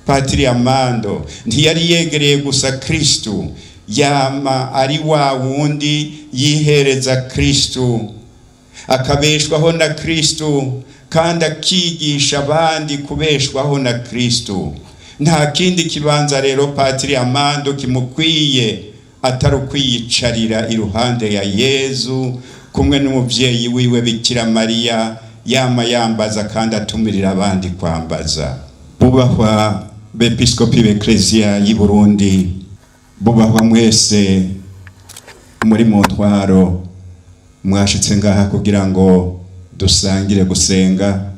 Patiri Amando ntiyari yegereye gusa Kristo, yama ari wa wundi yihereza Kristo, akabeshwaho na Kristo kandi akigisha abandi kubeshwaho na Kristo. Nta kindi kibanza rero Patiri Amando kimukwiye atari ukwiyicarira iruhande ya Yezu kumwe n'umuvyeyi wiwe Bikira Mariya, yama yambaza kandi atumirira abandi kwambaza. Bubahwa bepiskopi b'Eklezia y'i Burundi, bubahwa mwese muri mu ntwaro mwashitse ngaha kugira ngo dusangire gusenga,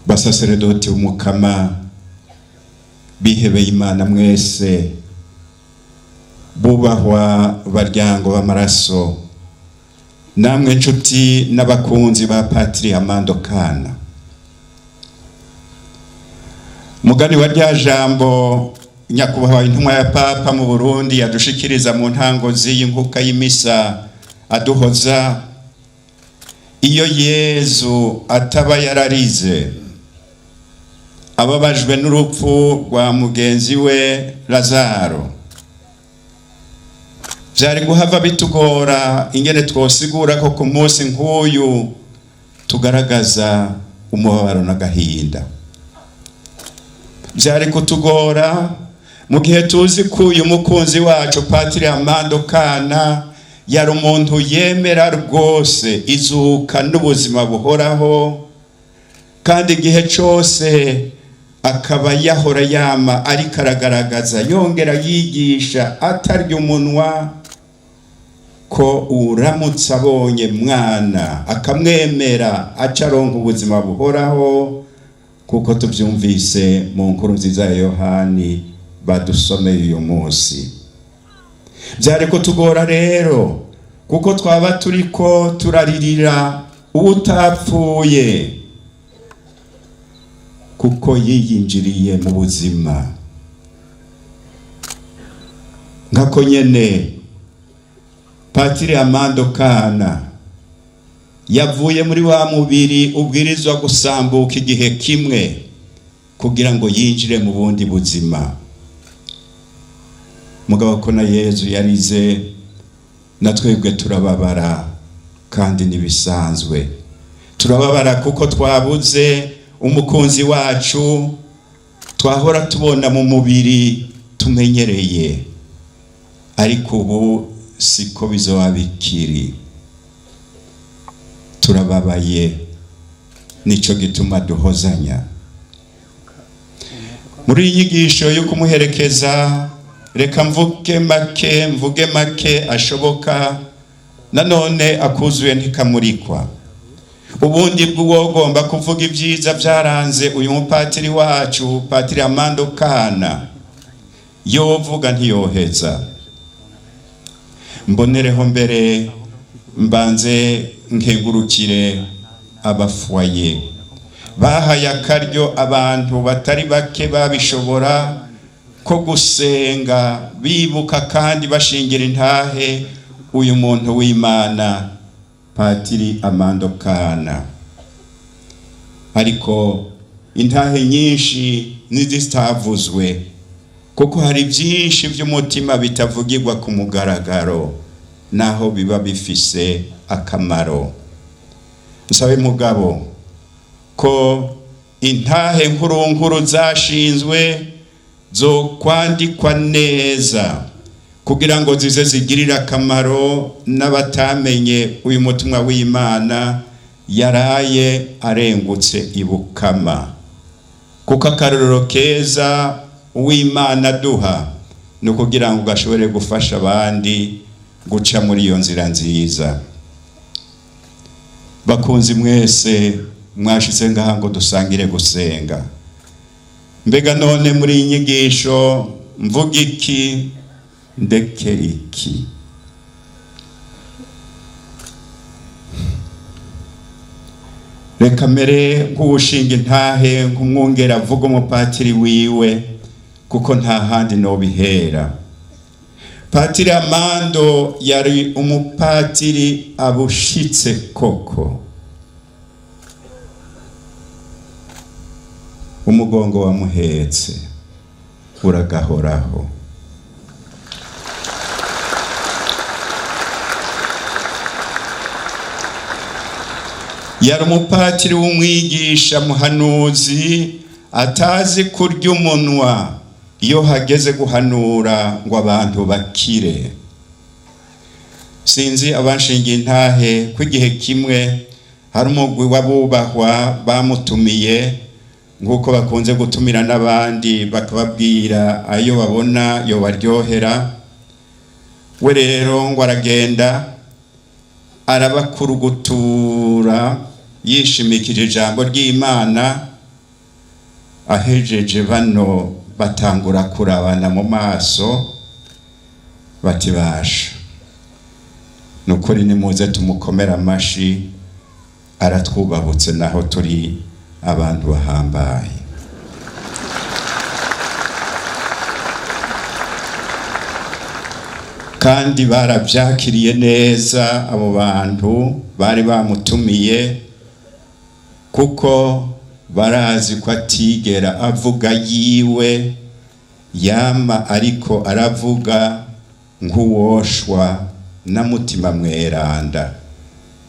basaseredoti umukama, bihebeye Imana mwese, bubahwa baryango b'amaraso, namwe nshuti n'abakunzi ba Patiri Amando Kana. Mugani wa rya jambo nyakubahwa intumwa ya Papa mu Burundi yadushikiriza mu ntango z'inkuka y'imisa aduhoza, iyo Yezu ataba yararize ababajwe n'urupfu rwa mugenzi we Lazaro, vyari guhava bitugora ingene twosigura ko ku munsi nk'uyu tugaragaza umubabaro n'agahinda. Vyari kutugora mu gihe tuzi ko uyu mukunzi wacu Patiri Amando Kana yari umuntu yemera rwose izuka n'ubuzima buhoraho, kandi igihe cyose akaba yahora yama ariko aragaragaza yongera yigisha atarya umunwa ko uramutse abonye mwana akamwemera acaronka ubuzima buhoraho, kuko tuvyumvise mu nkuru nziza ya Yohani badusomeye uyu munsi. Vyari kutugora rero kuko twaba turiko turaririra utapfuye, kuko yiyinjiriye mu buzima. Nkako nyene Patiri Amando Kana yavuye muri wa mubiri ubwirizwa gusambuka igihe kimwe kugira ngo yinjire mu bundi buzima. Mugabo ko na Yezu yarize, natwebwe turababara kandi nibisanzwe. Turababara kuko twabuze umukunzi wacu twahora tubona mu mubiri tumenyereye, ariko ubu siko bizoba bikiri. Turababaye, nico gituma duhozanya. Muri inyigisho yo kumuherekeza reka mvuge make ashoboka, nanone akuzuye ntikamurikwa. Ubundi bw'uwogomba kuvuga ibyiza byaranze uyu mupatiri wacu Patiri Amando Kana yovuga ntiyoheza. Mbonereho mbere mbanze nkengurukire abafwaye bahaye akaryo abantu batari bake babishobora ko gusenga bibuka kandi bashingira intahe uyu muntu w'Imana Patiri Amando Kana. Ariko intahe nyinshi nizitavuzwe kuko hari byinshi by'umutima bitavugirwa ku mugaragaro, naho biba bifise akamaro. Nsabe mugabo ko intahe nkuru zashinzwe zo kwandikwa neza kugira ngo zize zigirira akamaro n'abatamenye uyu mutumwa w'Imana yaraye arengutse ibukama. Kuko akarorero keza uw'Imana duha no kugira ngo gashobore gufasha abandi guca muri iyo nzira nziza. Bakunzi mwese mwashitse ngaha ngo dusangire gusenga. Mbega none muri inyigisho mvuga iki ndeke iki? Reka mere nk'ushinga intahe nk'umwungera avuga umupatiri wiwe, kuko nta handi no bihera. Patiri Amando yari umupatiri abushitse koko. umugongo wamuhetse uragahoraho. Yari umupatiri w'umwigisha muhanuzi atazi kurya umunwa iyo hageze guhanura ngo abantu bakire. Sinzi abanshingiye intahe ko igihe kimwe hari umugwi w'abubahwa bamutumiye nk'uko bakunze gutumira n'abandi bakababwira ayo babona yo baryohera. We rero ngo aragenda arabakurugutura yishimikije ijambo ry'Imana. Ahejeje bano batangura kurabana mu maso bati basha, nukuri nimuze tumukomera amashi, aratwubahutse naho turi abantu bahambaye. Kandi barabyakiriye neza abo bantu bari bamutumiye, kuko barazi ko atigera avuga yiwe, yama ariko aravuga nk'uwoshwa na mutima mweranda,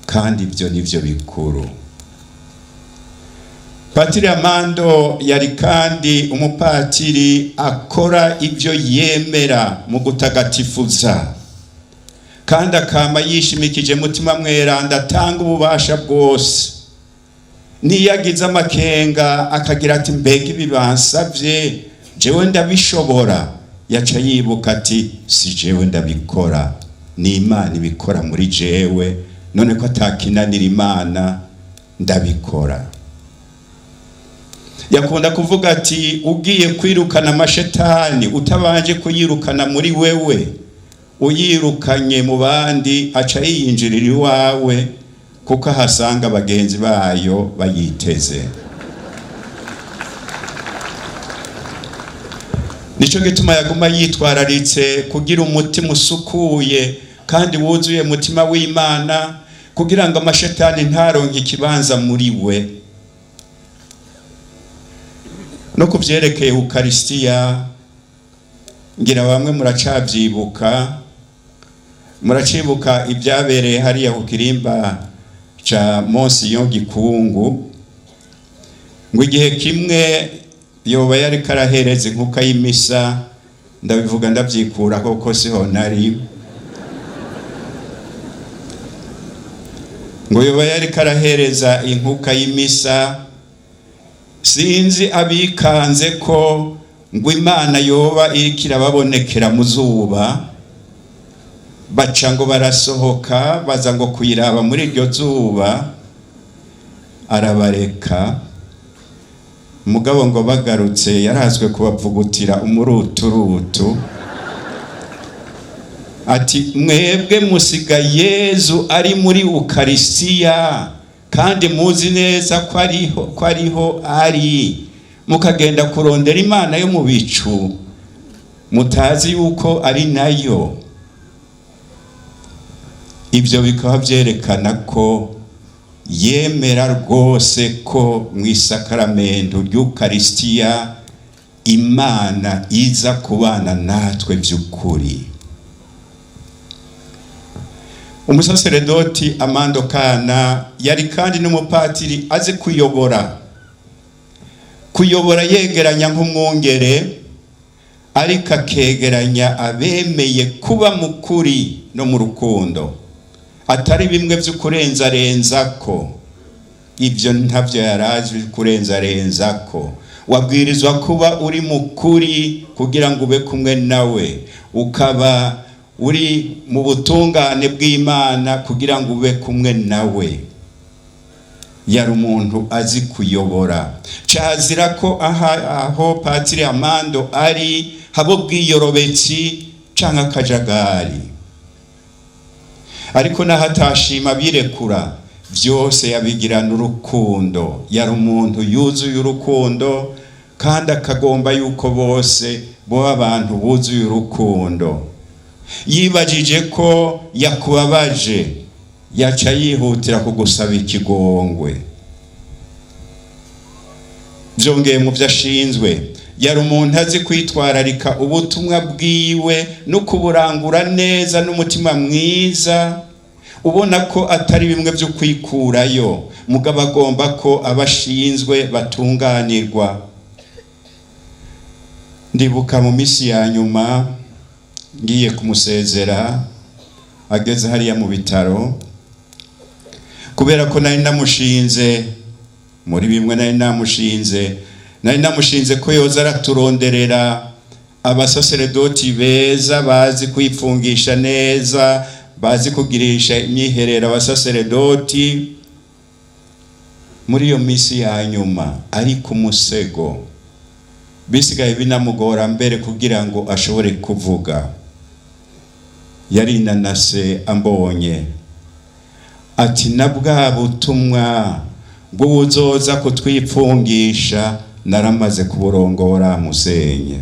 kandi ibyo nivyo bikuru. Patiri Amando yari kandi umupatiri akora ibyo yemera mu gutagatifuza, kandi akama yishimikije mutima mweranda, atanga ububasha bwose. Niyagize amakenga akagira ati mbega ibi bansavye jewe ndabishobora, yaca yibuka ati si jewe ndabikora, ni Imana ibikora muri jewe, none ko atakinanira Imana ndabikora. Yakunda kuvuga ati ugiye kwirukana amashetani utabanje kuyirukana muri wewe, uyirukanye mu bandi aca yiyinjirira iwawe, kuko ahasanga bagenzi bayo bayiteze. Nico gituma yaguma yitwararitse kugira umutima usukuye kandi wuzuye mutima w'Imana, kugira ngo amashetani ntaronke ikibanza muri we. No kuvyerekeye Eucharistia, ngira bamwe muracibuka ibyabereye hariya ku kirimba cha Monsignor Gikungu, ngo igihe kimwe yoba yari karahereza inkuka y'imisa, ndabivuga ndavyikura koko siho nari, ngo yoba yari karahereza inkuka y'imisa, sinzi abikanze ko ngo Imana yoba irikira babonekera mu zuba, baca ngo barasohoka baza ngo kuyiraba muri iryo zuba, arabareka. Mugabo ngo bagarutse yarazwe kubavugutira umuruturutu, ati mwebwe musiga Yezu ari muri Eucharistia, kandi muzi neza ko ariho ari, mukagenda kurondera Imana yo mu bicu, mutazi yuko ari nayo. Ibyo bikaba byerekana ko yemera rwose ko mu isakaramento ry'Eucharistia Imana iza kubana natwe by'ukuri. Umusaseredoti Amando Kana yari kandi n'umupatiri azi kuyobora yegeranya nk'umwungere, ariko akegeranya abemeye kuba mukuri no mu rukundo, atari bimwe byo kurenzarenzako. Ibyo ntavyo yarazi kurenzarenzako. Wabwirizwa kuba uri mukuri kugira ngo ube kumwe nawe, ukaba uri mu butungane bw'Imana kugira ngo ube kumwe nawe. Yari umuntu azi kuyobora. Cazira ko aho Patiri Amando ari habo bwiyorobetsi canke akajagari, ariko nahatashima birekura byose yabigirana urukundo. Yari umuntu yuzuye urukundo, kandi akagomba yuko bose bo abantu buzuye urukundo. Yibajije ko yakubabaje, yaca yihutira kugusaba ikigongwe. byongeye mu byashinzwe yari umuntu azi kwitwararika ubutumwa bwiwe no kuburangura neza n'umutima mwiza, ubona ko atari bimwe byo kwikurayo, mugabo agomba ko abashinzwe batunganirwa. Ndibuka mu misi ya nyuma ngiye kumusezera ageze hariya mu bitaro, kubera ko nari namushinze muri bimwe, nari namushinze ko yoza araturonderera abasaseredoti beza bazi kwifungisha neza, bazi kugirisha imyiherero abasaseredoti. Muri iyo misi ya nyuma ari ku musego, bisigaye binamugora mbere kugira ngo ashobore kuvuga. Yarinanase ambonye ati na bwa butumwa bwo uzoza kutwifungisha naramaze kuburongora Musenye.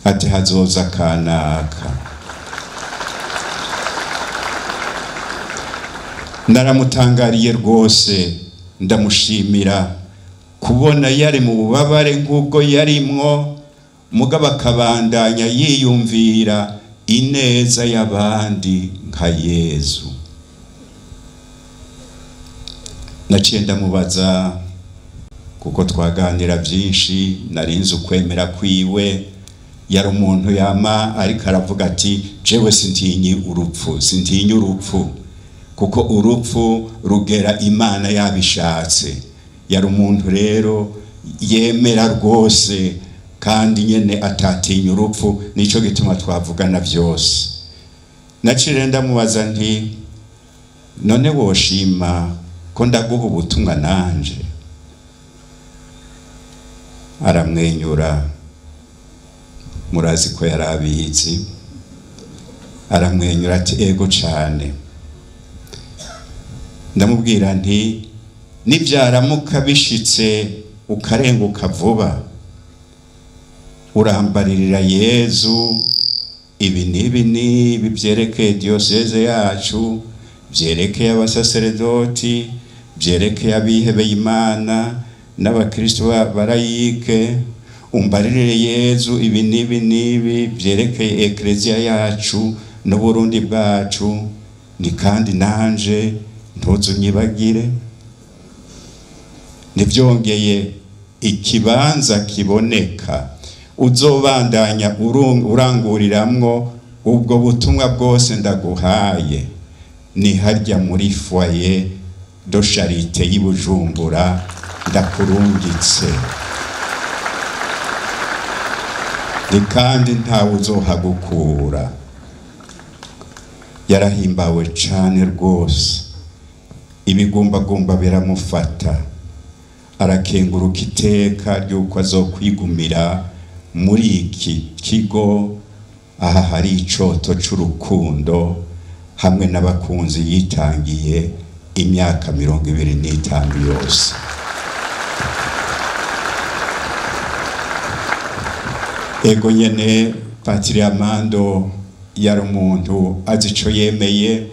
Ati hazoza kanaka. Naramutangariye rwose, ndamushimira kubona yari mu bubabare nk'ubwo yarimwo, mugabo akabandanya yiyumvira ineza y'abandi nka Yezu. Naciye ndamubaza kuko twaganira byinshi, narinze ukwemera kwiwe. Yari umuntu yama ariko aravuga ati jewe sintinyi urupfu, kuko urupfu rugera Imana yabishatse. Yari umuntu rero yemera rwose kandi nyene atatinya urupfu, nico gituma twavugana byose. Naciye ndamubaza nti none woshima ko ndaguha ubutumwa nanje? Aramwenyura, murazi ko yarabizi, aramwenyura ati ego cane. Ndamubwira nti nibyaramuka bishitse ukarenguka vuba, urambaririra Yezu ibi nibi byerekeye diyoseze yacu, byerekeye abasaseredoti, byerekeye abihebeye Imana n'abakristo barayike. Umbaririre Yezu ibi nibi byerekeye ekleziya yacu n'Uburundi bwacu, ni kandi nanje ntuzunyibagire. Nibyongeye ikibanza kiboneka uzobandanya uranguriramwo ubwo butumwa bwose ndaguhaye, ni harya muri foyer de charité y'Ibujumbura ndakurungitse, ni kandi ntawe uzohagukura. Yarahimbawe cane rwose, ibigumbagumba biramufata, arakenguruka iteka ry'uko azokwigumira muri iki kigo, aha hari icoto c'urukundo hamwe n'abakunzi yitangiye imyaka 25 yose. Ego nyene Patiri Amando yari umuntu azi ico yemeye,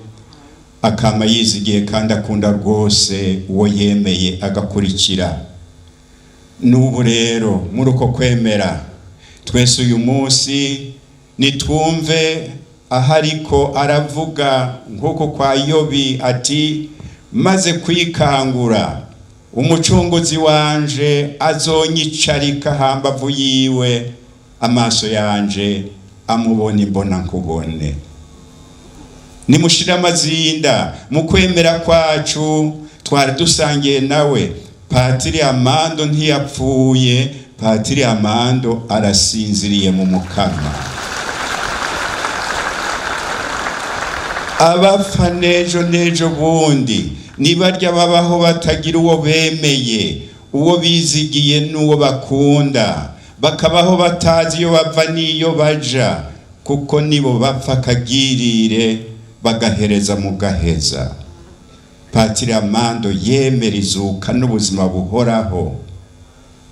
akama yizigiye kandi akunda rwose uwo yemeye agakurikira. N'ubu rero muri uko kwemera twese uyu munsi nitwumve ahariko aravuga nk'uko kwa Yobi ati maze kwikangura umucunguzi wanje azonyicarika hambavu yiwe, amaso yanje amubona imbona nkubone. Nimushira amazinda mu kwemera kwacu, twari dusangiye nawe. Patiri Amando ntiyapfuye, Patiri Amando arasinziriye mu Mukama. Abapfa nejo bundi nibarya babaho batagira uwo bemeye, uwo bizigiye n'uwo bakunda, bakabaho batazi iyo bava n'iyo baja, kuko nibo bapfa kagirire bagahereza mu gaheza. Patiri Amando yemera izuka n'ubuzima buhoraho,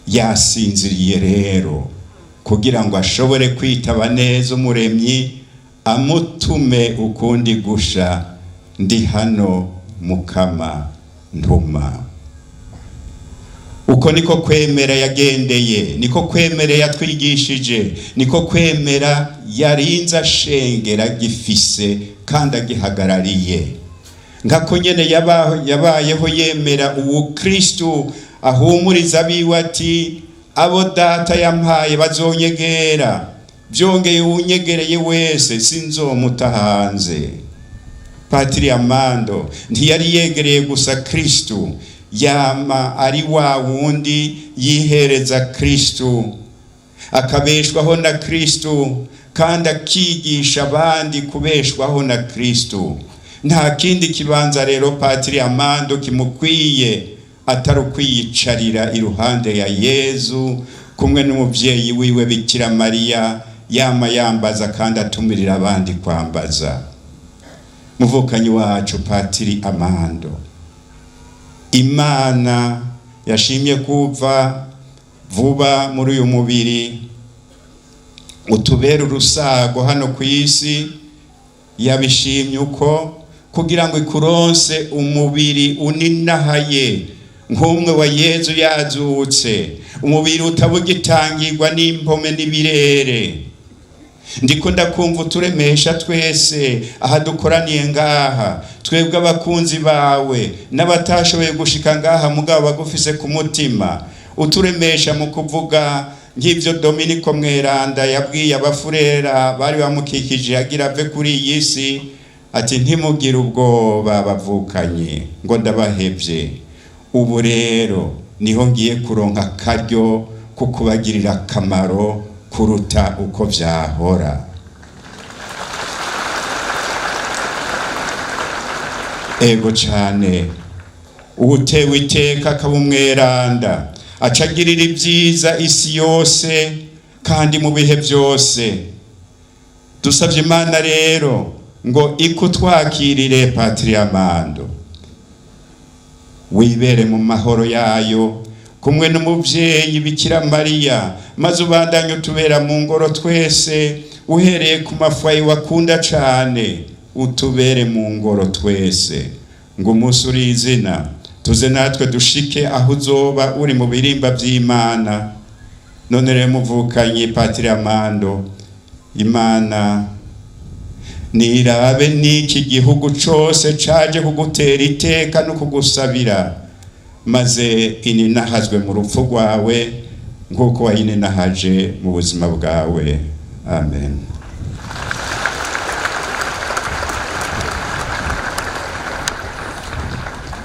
yasinziriye rero kugira ngo ashobore kwitaba neza Umuremyi, amutume ukundi gusha, ndi hano Mukama ntuma. uko niko kwemera yagendeye, niko kwemera yatwigishije, niko kwemera yarinze ashengera gifise kandi agihagarariye. Nkako nyene yabayeho yemera uwo Kristo ahumuriza abiwe ati abo data yampaye bazonyegera, byongeye unyegereye wese sinzomuta hanze. Patiri Amando ntiyari yegereye gusa Kristo, yama ari wa wundi yihereza Kristo, akabeshwaho na Kristo kandi akigisha abandi kubeshwaho na Kristo. Nta kindi kibanza rero Patiri Amando kimukwiye atari ukwiyicarira iruhande ya Yezu kumwe n'umuvyeyi wiwe Bikira Mariya, yama yambaza kandi atumirira abandi kwambaza. Muvukanyi wacu Patiri Amando, Imana yashimye kuva vuba muri uyu mubiri utubera urusago hano ku isi. Yabishimye uko kugira ngo ikuronse umubiri uninahaye nk'umwe wa Yezu yazutse, umubiri utabugitangirwa n'impome n'ibirere. Ndiko ndakumva uturemesha twese aha dukoraniye ngaha, twebwe abakunzi bawe n'abatashoboye gushika ngaha mugabo bagufise ku mutima, uturemesha mu kuvuga nk'ivyo Dominiko Mweranda yabwiye abafurera bari bamukikije agira ave kuri iyi si, ati ntimugire ubwoba bavukanye ngo ndabahevye. Ubu rero niho ngiye kuronka akaryo ko kubagirira akamaro kuruta uko vyahora. Ego cane, utewe iteka akaba umweranda, acagirira ibyiza isi yose kandi mu bihe byose. Dusavye Imana rero ngo ikutwakirire Patiri Amando, wibere mu mahoro yayo kumwe n'umuvyeyi Bikira Mariya, maze ubandanye utubera mu ngoro twese, uhereye ku mafayi wakunda cane utubere mu ngoro twese. Ngo umunsi uri izina tuze natwe dushike aho uzoba uri mu birimba vy'Imana. None rero muvukanyi Patiri Amando, Imana nirabe n'iki gihugu cose caje kugutera iteka no kugusabira, maze ininahazwe mu rupfu rwawe nk'uko wayininahaje mu buzima bwawe. Amen.